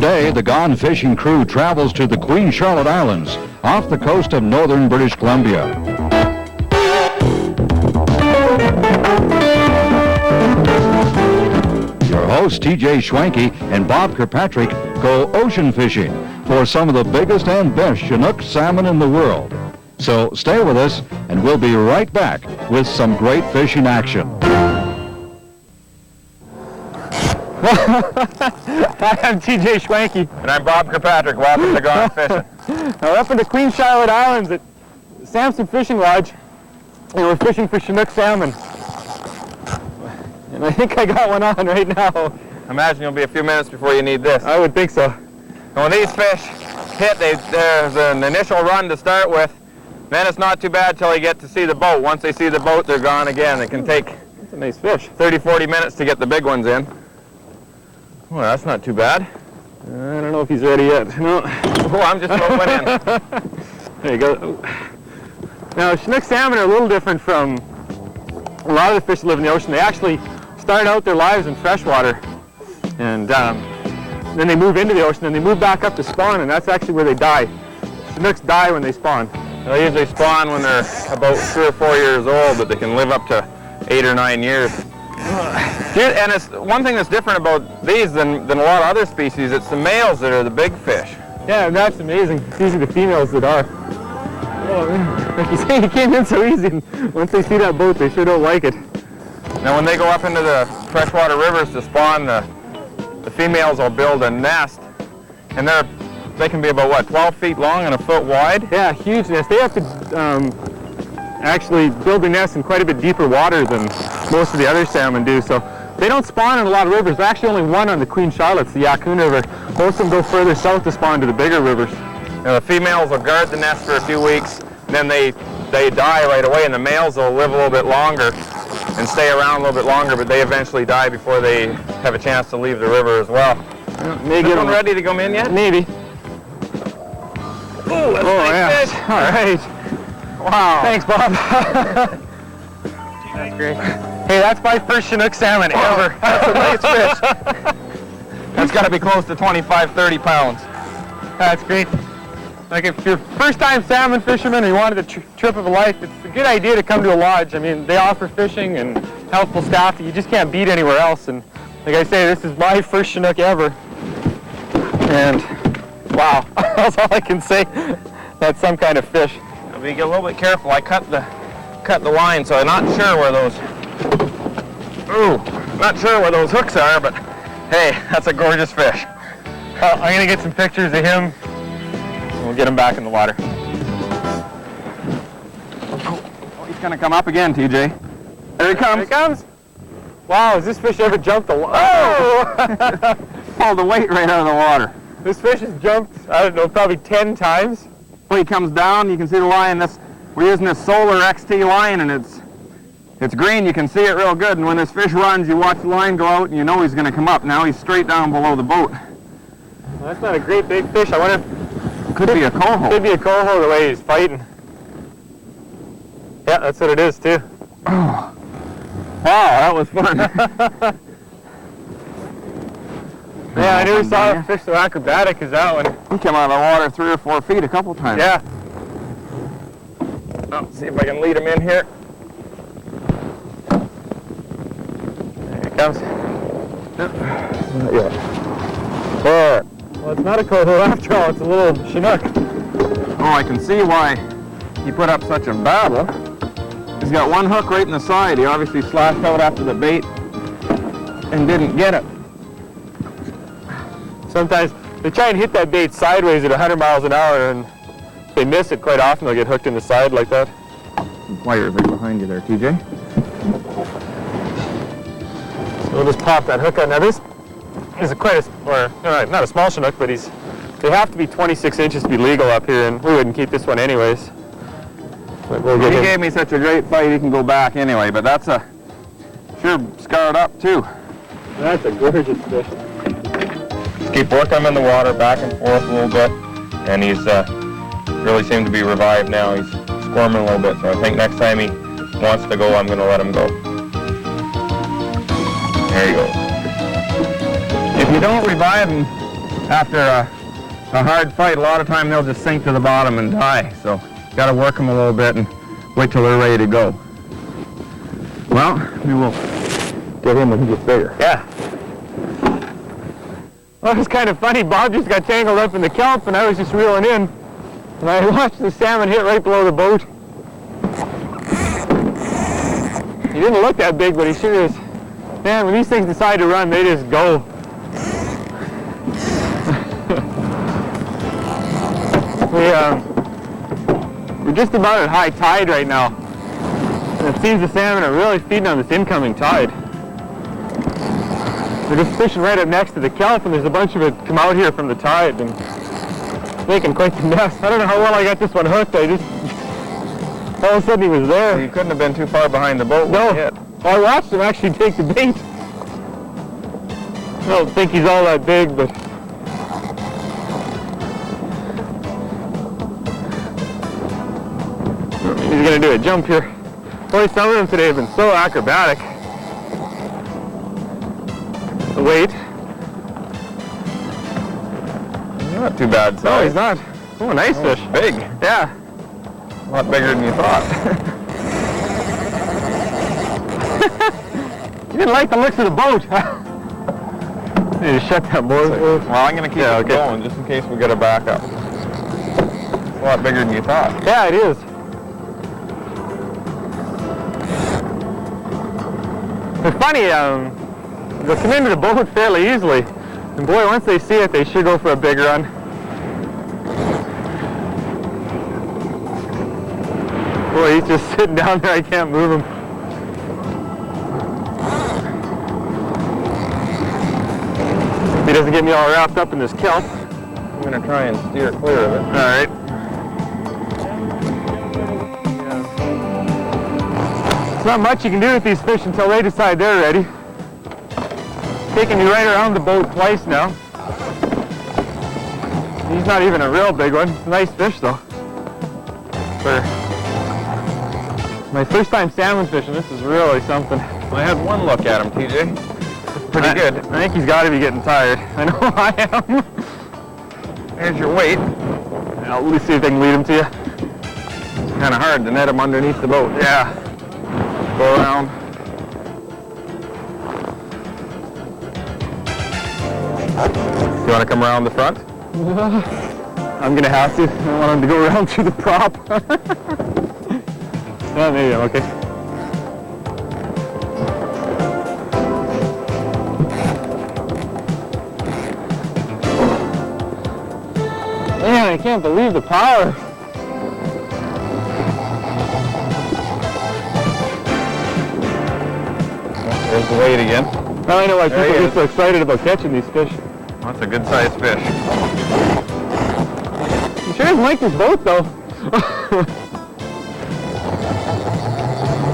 Today, the Gone Fishing crew travels to the Queen Charlotte Islands off the coast of northern British Columbia. Your hosts, TJ Schwanke and Bob Kirkpatrick, go ocean fishing for some of the biggest and best Chinook salmon in the world. So stay with us, and we'll be right back with some great fishing action. I'm TJ Schwanke. And I'm Bob Kirkpatrick. Welcome to Gone Fishing. Now, we're up in the Queen Charlotte Islands at Samson Fishing Lodge, and we're fishing for Chinook salmon. And I think I got one on right now. Imagine you'll be a few minutes before you need this. I would think so. And when these fish hit, there's an initial run to start with. Then it's not too bad till they get to see the boat. Once they see the boat, they're gone again. It can take That's a nice fish. 30, 40 minutes to get the big ones in. Well, that's not too bad. I don't know if he's ready yet. No. Oh, I'm just throwing one in. There you go. Now, Chinook salmon are a little different from a lot of the fish that live in the ocean. They actually start out their lives in freshwater, and then they move into the ocean, and they move back up to spawn, and that's actually where they die. Chinooks die when they spawn. They usually spawn when they're about 3 or 4 years old, but they can live up to 8 or 9 years. And it's one thing that's different about these than a lot of other species. It's the males that are the big fish. Yeah, that's amazing. It's usually the females that are. Oh, man. Like you say, he came in so easy, and once they see that boat, they sure don't like it. Now, when they go up into the freshwater rivers to spawn, the females will build a nest, and they can be about, what, 12 feet long and a foot wide? Yeah, huge nest. They have to actually build their nest in quite a bit deeper water than most of the other salmon do. So they don't spawn in a lot of rivers. There's actually only one on the Queen Charlotte, the Yaccoon River. Most of them go further south to spawn to the bigger rivers. Now, the females will guard the nest for a few weeks, and then they die right away, and the males will live a little bit longer and stay around a little bit longer, but they eventually die before they have a chance to leave the river as well. May get one ready to come in yet? Maybe. Oh, that's a nice fish. All right. Wow. Thanks, Bob. That's great. Hey, that's my first Chinook salmon ever. That's a nice fish. That's got to be close to 25, 30 pounds. That's great. Like, if you're first-time salmon fisherman or you wanted a trip of a life, it's a good idea to come to a lodge. I mean, they offer fishing and helpful staff that you just can't beat anywhere else. And like I say, this is my first Chinook ever. And wow, that's all I can say. That's some kind of fish. Be a little bit careful. I cut the line, so I'm not sure where those. Ooh, not sure where those hooks are, but hey, that's a gorgeous fish. I'm gonna get some pictures of him. And we'll get him back in the water. Oh, he's gonna come up again, TJ. There he comes. Here he comes. Wow, has this fish ever jumped a lot? Oh! Pulled the weight right out of the water. This fish has jumped, I don't know, probably 10 times. When he comes down, you can see the line. We're using this solar XT line, and it's green. You can see it real good. And when this fish runs, you watch the line go out, and you know he's going to come up. Now he's straight down below the boat. Well, that's not a great big fish. I wonder if could be a coho. Could be a coho the way he's fighting. Yeah, that's what it is too. Oh. Wow, that was fun. Yeah, I never saw a fish so acrobatic as that one. He came out of the water 3 or 4 feet a couple times. Yeah. Oh, see if I can lead him in here. There he comes. Not yet. Well, it's not a coho after all. It's a little Chinook. Oh, I can see why he put up such a battle. He's got one hook right in the side. He obviously slashed out after the bait and didn't get it. Sometimes they try and hit that bait sideways at 100 miles an hour, and if they miss it quite often, they'll get hooked in the side like that. Wires right behind you there, TJ. So we'll just pop that hook on. Now this is not a small Chinook, but they have to be 26 inches to be legal up here, and we wouldn't keep this one anyways. But we'll get He gave me such a great fight, he can go back anyway, but that's a sure scarred up too. That's a gorgeous fish. Just keep working him in the water, back and forth a little bit, and he's really seemed to be revived now. He's squirming a little bit, so I think next time he wants to go, I'm going to let him go. There he goes. If you don't revive them after a hard fight, a lot of time they'll just sink to the bottom and die. So you got to work them a little bit and wait till they're ready to go. Well, we will get him when he gets bigger. Yeah. Well, it was kind of funny. Bob just got tangled up in the kelp, and I was just reeling in. And I watched the salmon hit right below the boat. He didn't look that big, but he sure is. Man, when these things decide to run, they just go. We're just about at high tide right now. And it seems the salmon are really feeding on this incoming tide. They're just fishing right up next to the kelp, and there's a bunch of it come out here from the tide and making quite the mess. I don't know how well I got this one hooked. All of a sudden he was there. You couldn't have been too far behind the boat when No. you hit. Well, I watched him actually take the bait. I don't think he's all that big, but he's going to do a jump here. Boy, some of them today have been so acrobatic. The weight. Not too bad size. No, he's not. Oh, nice fish. Big. Yeah. A lot bigger than you thought. You didn't like the looks of the boat. You just shut that boat. Well, I'm going to keep it going just in case we get a backup. It's a lot bigger than you thought. Yeah, it is. It's funny, they'll come into the boat fairly easily. And boy, once they see it, they sure go for a big run. Boy, he's just sitting down there. I can't move him. If he doesn't get me all wrapped up in this kelp. I'm going to try and steer clear of it. All right. There's not much you can do with these fish until they decide they're ready. Taking me right around the boat twice now. He's not even a real big one. Nice fish though. For my first time salmon fishing, this is really something. I had one look at him, TJ. Pretty good. I think he's got to be getting tired. I know I am. There's your weight. Now, let me see if I can lead him to you. It's kind of hard to net him underneath the boat. Yeah. Go around. You want to come around the front? I'm going to have to. I don't want him to go around through the prop. Oh, maybe I'm okay. Man, I can't believe the power. There's the weight again. Now I know why people get so excited about catching these fish. That's a good sized fish. He sure doesn't like this boat though.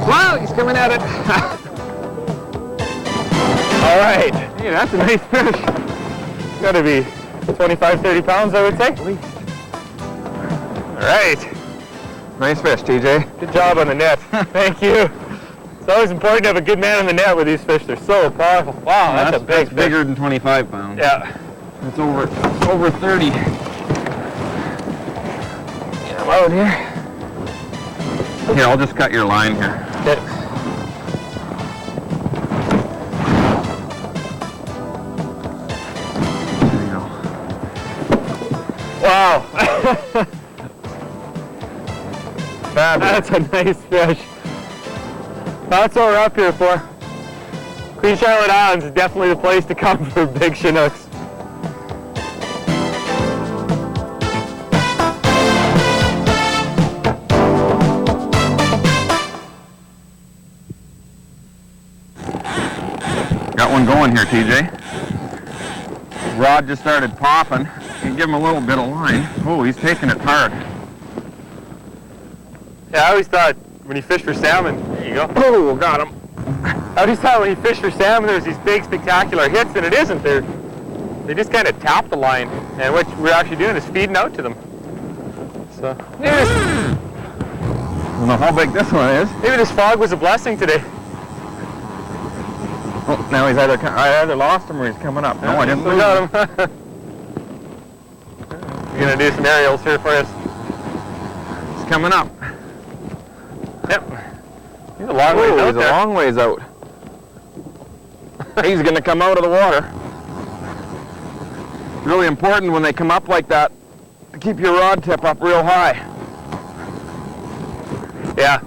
Wow, he's coming at it. All right. Hey, that's a nice fish. It's got to be 25, 30 pounds, I would say. At least. All right. Nice fish, TJ. Good job on the net. Thank you. It's always important to have a good man on the net with these fish. They're so powerful. Wow, that's a big fish. Bigger than 25 pounds. Yeah. It's over 30. Get him out here. Here, I'll just cut your line here. Okay. There you go. Wow. Fabulous. That's a nice fish. That's what we're up here for. Queen Charlotte Islands is definitely the place to come for big Chinooks. Got one going here, TJ. Rod just started popping. You give him a little bit of line. Oh, he's taking it hard. Yeah, I always thought when you fish for salmon, there you go. Oh, got him. I always thought when you fish for salmon, there's these big, spectacular hits, and it isn't. They just kind of tap the line, and what we're actually doing is feeding out to them. So, I don't know how big this one is. maybe this fog was a blessing today. Oh, now I either lost him or he's coming up. No, I didn't lose him. Got him. We're gonna do some aerials here for us. He's coming up. Yep. He's a long ways out He's there. a long ways out. He's gonna come out of the water. It's really important when they come up like that to keep your rod tip up real high. Yeah.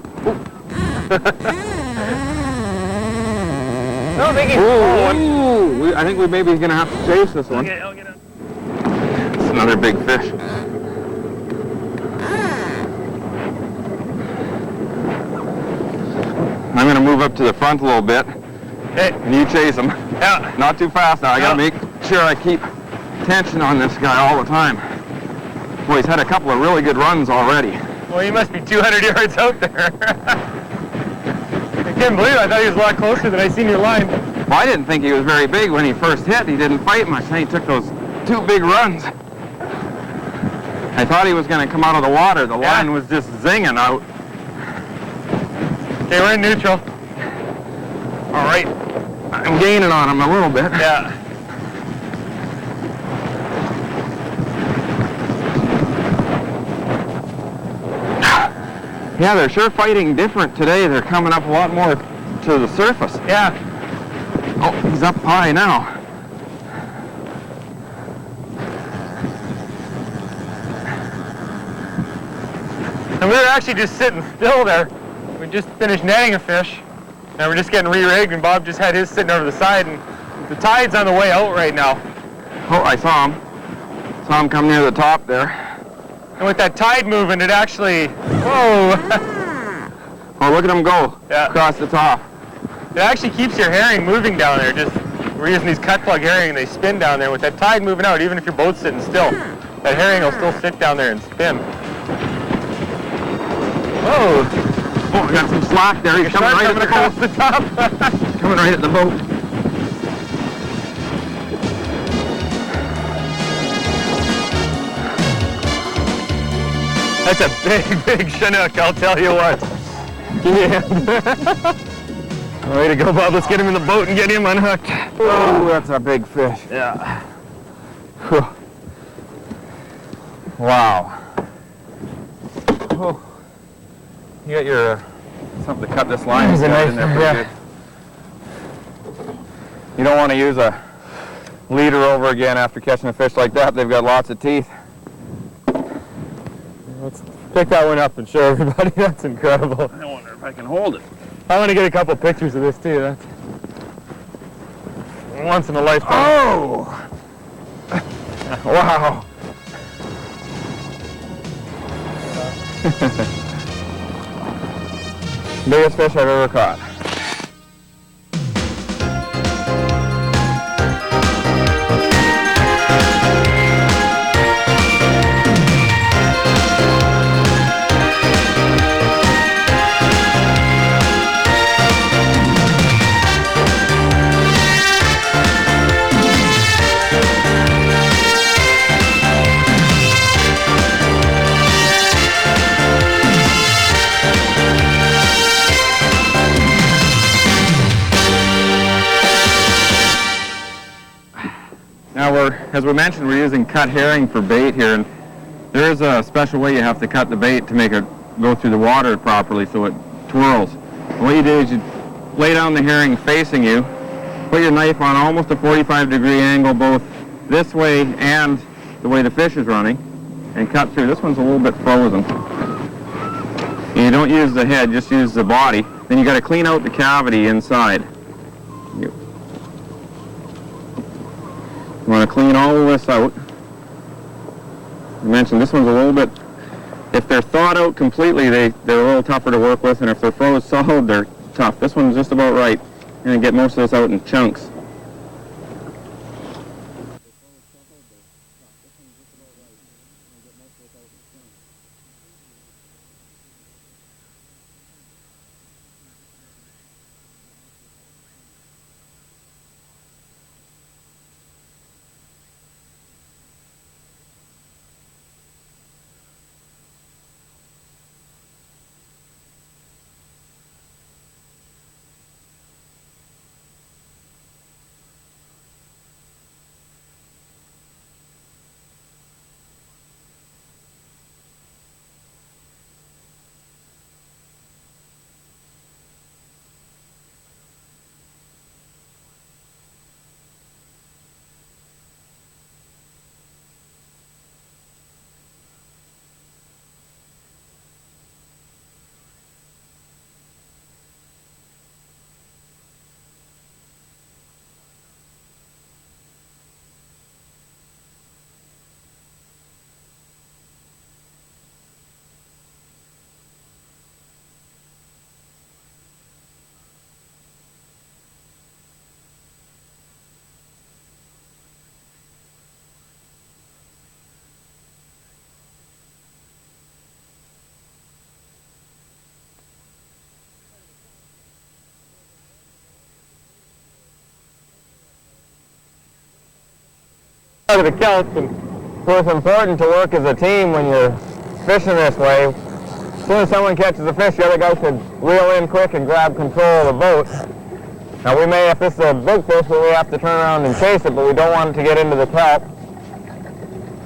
I don't think he's full one. I think we maybe gonna have to chase this one. Okay, I'll get it. It's another big fish. I'm gonna move up to the front a little bit, Hey. and you chase him. Yeah. Not too fast now. I gotta make sure I keep tension on this guy all the time. Boy, he's had a couple of really good runs already. Well, you must be 200 yards out there. I can't believe it. I thought he was a lot closer than I seen your line. Well, I didn't think he was very big when he first hit. He didn't fight much. Then he took those 2 big runs. I thought he was going to come out of the water. The line was just zinging out. Okay, we're in neutral. All right. I'm gaining on him a little bit. Yeah. Yeah, they're sure fighting different today. They're coming up a lot more to the surface. Yeah. Oh, he's up high now. And we were actually just sitting still there. We just finished netting a fish, and we're just getting re-rigged, and Bob just had his sitting over the side, and the tide's on the way out right now. Oh, I saw him. Saw him come near the top there. And with that tide moving, it actually, whoa! Oh, look at him go across the top. It actually keeps your herring moving down there. Just we're using these cut plug herring, and they spin down there. With that tide moving out, even if your boat's sitting still, that herring will still sit down there and spin. Whoa! Oh, I got some slack there. He's coming right at the across boat. the top. Coming right at the boat. That's a big, big Chinook, I'll tell you what. Yeah. Way to go, Bob. Let's get him in the boat and get him unhooked. Oh, that's a big fish. Yeah. Whew. Wow. Oh. You got your something to cut this line. There's a knife, in there pretty yeah. good. You don't want to use a leader over again after catching a fish like that. They've got lots of teeth. Let's pick that one up and show everybody. That's incredible. I wonder if I can hold it. I want to get a couple pictures of this too. That's once in a lifetime. Oh! Wow. Biggest fish I've ever caught. Now as we mentioned, we're using cut herring for bait here, and there is a special way you have to cut the bait to make it go through the water properly so it twirls. And what you do is you lay down the herring facing you, put your knife on almost a 45-degree angle both this way and the way the fish is running, and cut through. This one's a little bit frozen. And you don't use the head, just use the body. Then you got to clean out the cavity inside. You want to clean all of this out. I mentioned this one's a little bit, if they're thawed out completely, they're a little tougher to work with, and if they're frozen solid, they're tough. This one's just about right. And get most of this out in chunks. out of the kelp. And so it's important to work as a team when you're fishing this way. As soon as someone catches a fish, the other guy should reel in quick and grab control of the boat. Now we may, if this is a big fish, we may have to turn around and chase it, but we don't want it to get into the kelp.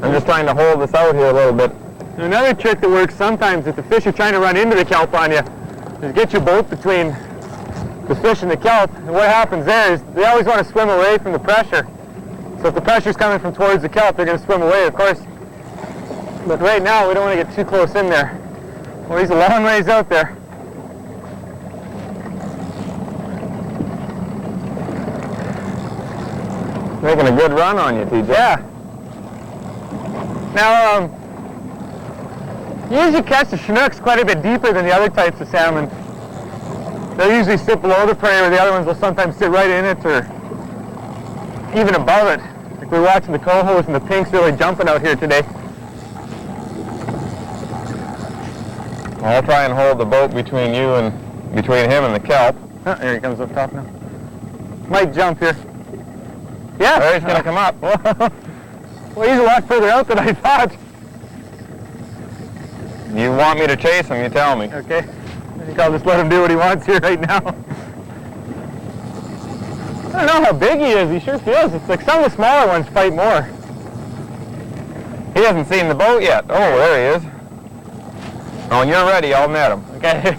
I'm just trying to hold this out here a little bit. Another trick that works sometimes if the fish are trying to run into the kelp on you is get your boat between the fish and the kelp. And what happens there is they always want to swim away from the pressure. So if the pressure's coming from towards the kelp, they're going to swim away, of course. But right now, we don't want to get too close in there. Well, he's a long ways out there. Making a good run on you, TJ. Yeah. Now, you usually catch the Chinooks quite a bit deeper than the other types of salmon. They'll usually sit below the prey, or the other ones will sometimes sit right in it, or even above it. Like we're watching the cohos and the pinks really jumping out here today. I'll try and hold the boat between you and between him and the kelp. Oh, here he comes up top now. Might jump here. Yeah. There, he's going to come up. Well, he's a lot further out than I thought. You want me to chase him, you tell me. Okay. I think I'll just let him do what he wants here right now. I don't know how big he is. He sure feels. It's like some of the smaller ones fight more. He hasn't seen the boat yet. Oh, there he is. Oh, when you're ready, I'll net him. Okay.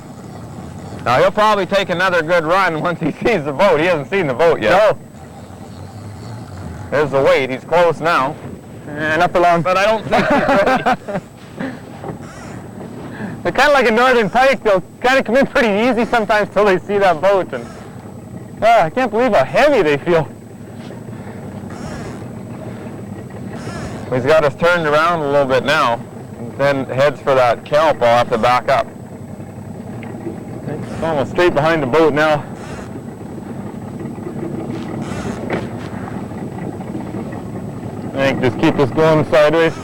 Now, he'll probably take another good run once he sees the boat. He hasn't seen the boat yet. No. There's the weight. He's close now. And up along. But I don't think he's ready. They're kind of like a northern pike. They'll kind of come in pretty easy sometimes till they see that boat. And I can't believe how heavy they feel. He's got us turned around a little bit now. Then heads for that kelp. I'll have to back up. It's almost straight behind the boat now. I think just keep this going sideways.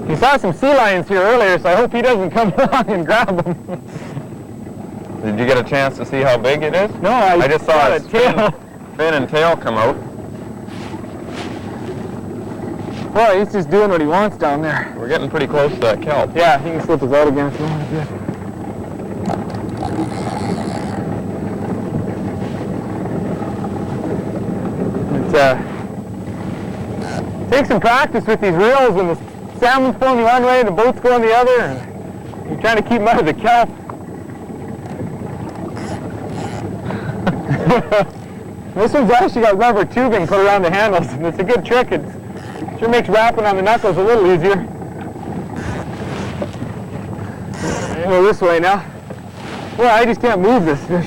You saw some sea lions here earlier, so I hope he doesn't come along and grab them. Did you get a chance to see how big it is? No, I just saw his tail. fin and tail come out. Boy, he's just doing what he wants down there. We're getting pretty close to that kelp. Yeah, he can slip us out again if you want. Yeah. Take some practice with these reels when the salmon's pulling you one way and the boat's going the other, and you're trying to keep them out of the kelp. This one's actually got rubber tubing put around the handles, and it's a good trick. It sure makes wrapping on the knuckles a little easier. Go this way now. Well, I just can't move this fish.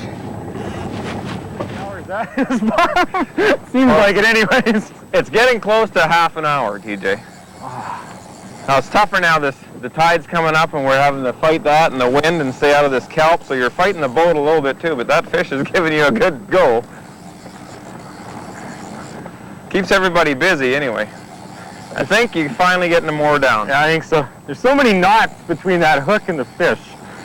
Seems like it anyways. It's getting close to half an hour, TJ. Now it's tougher now. The tide's coming up and we're having to fight that and the wind and stay out of this kelp, so you're fighting the boat a little bit too, but that fish is giving you a good go. Keeps everybody busy anyway. I think you're finally getting them more down. Yeah, I think so. There's so many knots between that hook and the fish.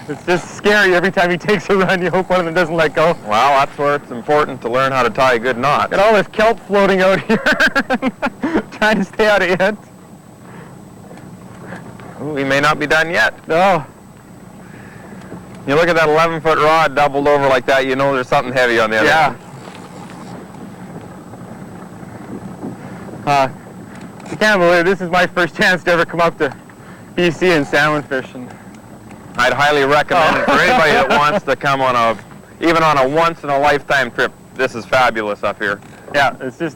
It's just scary every time he takes a run. You hope one of them doesn't let go. Well, that's where it's important to learn how to tie a good knot. Got all this kelp floating out here. Trying to stay out of it. Ooh, we may not be done yet. No. You look at that 11-foot rod doubled over like that, you know there's something heavy on the other end. I can't believe this is my first chance to ever come up to BC and salmon fishing. I'd highly recommend it for anybody that wants to come on even on a once-in-a-lifetime trip. This is fabulous up here. Yeah, it's just,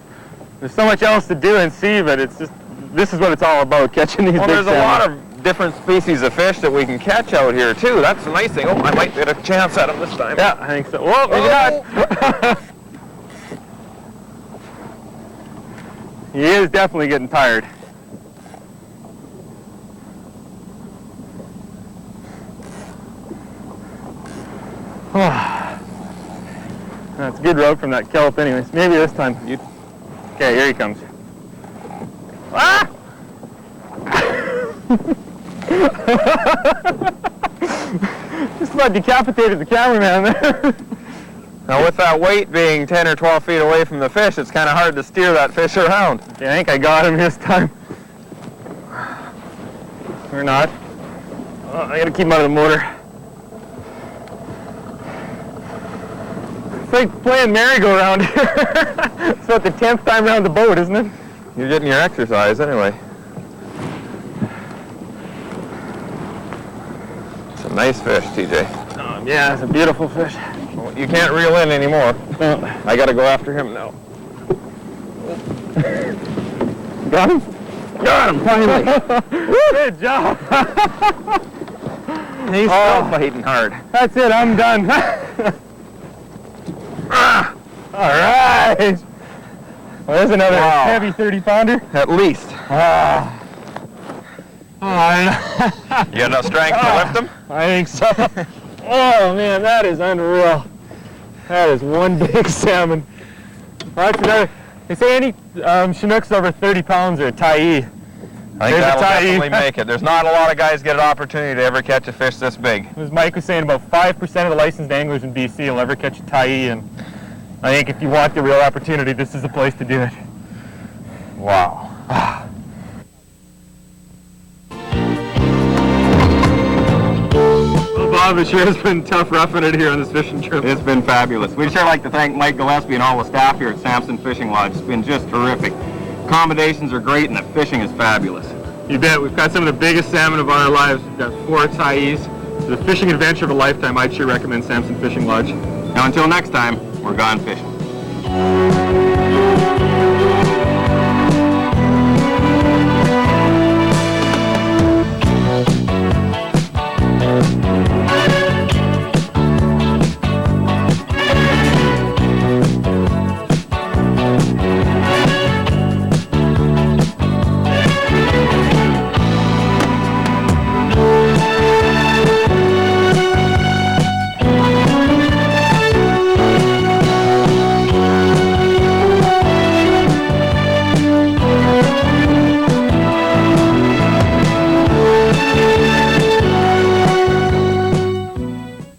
there's so much else to do and see, but it's just, this is what it's all about, catching these big salmon. Well, there's a lot of different species of fish that we can catch out here, too. That's the nice thing. Oh, I might get a chance at them this time. Yeah, I think so. Whoa, maybe not. He is definitely getting tired. That's a good rope from that kelp anyways. Maybe this time. Okay, here he comes. Ah! Just about decapitated the cameraman there. Now with that weight being 10 or 12 feet away from the fish, it's kind of hard to steer that fish around. I think I got him this time. Or not. Oh, I gotta keep him out of the motor. It's like playing merry-go-round here. It's about the 10th time around the boat, isn't it? You're getting your exercise anyway. It's a nice fish, TJ. Oh, yeah, it's a beautiful fish. Well, you can't reel in anymore. No. I gotta go after him now. Got him? Got him, finally. Good job. He's still fighting hard. That's it, I'm done. All right. Well, there's another heavy 30-pounder. At least. Oh, You got enough strength to lift him? I think so. Oh man, that is unreal. That is one big salmon. Well, that's another. They say any Chinooks over 30 pounds are a tie. I think that'll definitely make it. There's not a lot of guys get an opportunity to ever catch a fish this big. As Mike was saying, about 5% of the licensed anglers in BC will ever catch a tie, and I think if you want the real opportunity, this is the place to do it. Wow. Well, Bob, it sure has been tough roughing it here on this fishing trip. It's been fabulous. We'd sure like to thank Mike Gillespie and all the staff here at Sampson Fishing Lodge. It's been just terrific. Accommodations are great and the fishing is fabulous. You bet. We've got some of the biggest salmon of our lives. We've got 4 tie-ees. It's a fishing adventure of a lifetime. I'd sure recommend Sampson Fishing Lodge. Now until next time, we're gone fishing.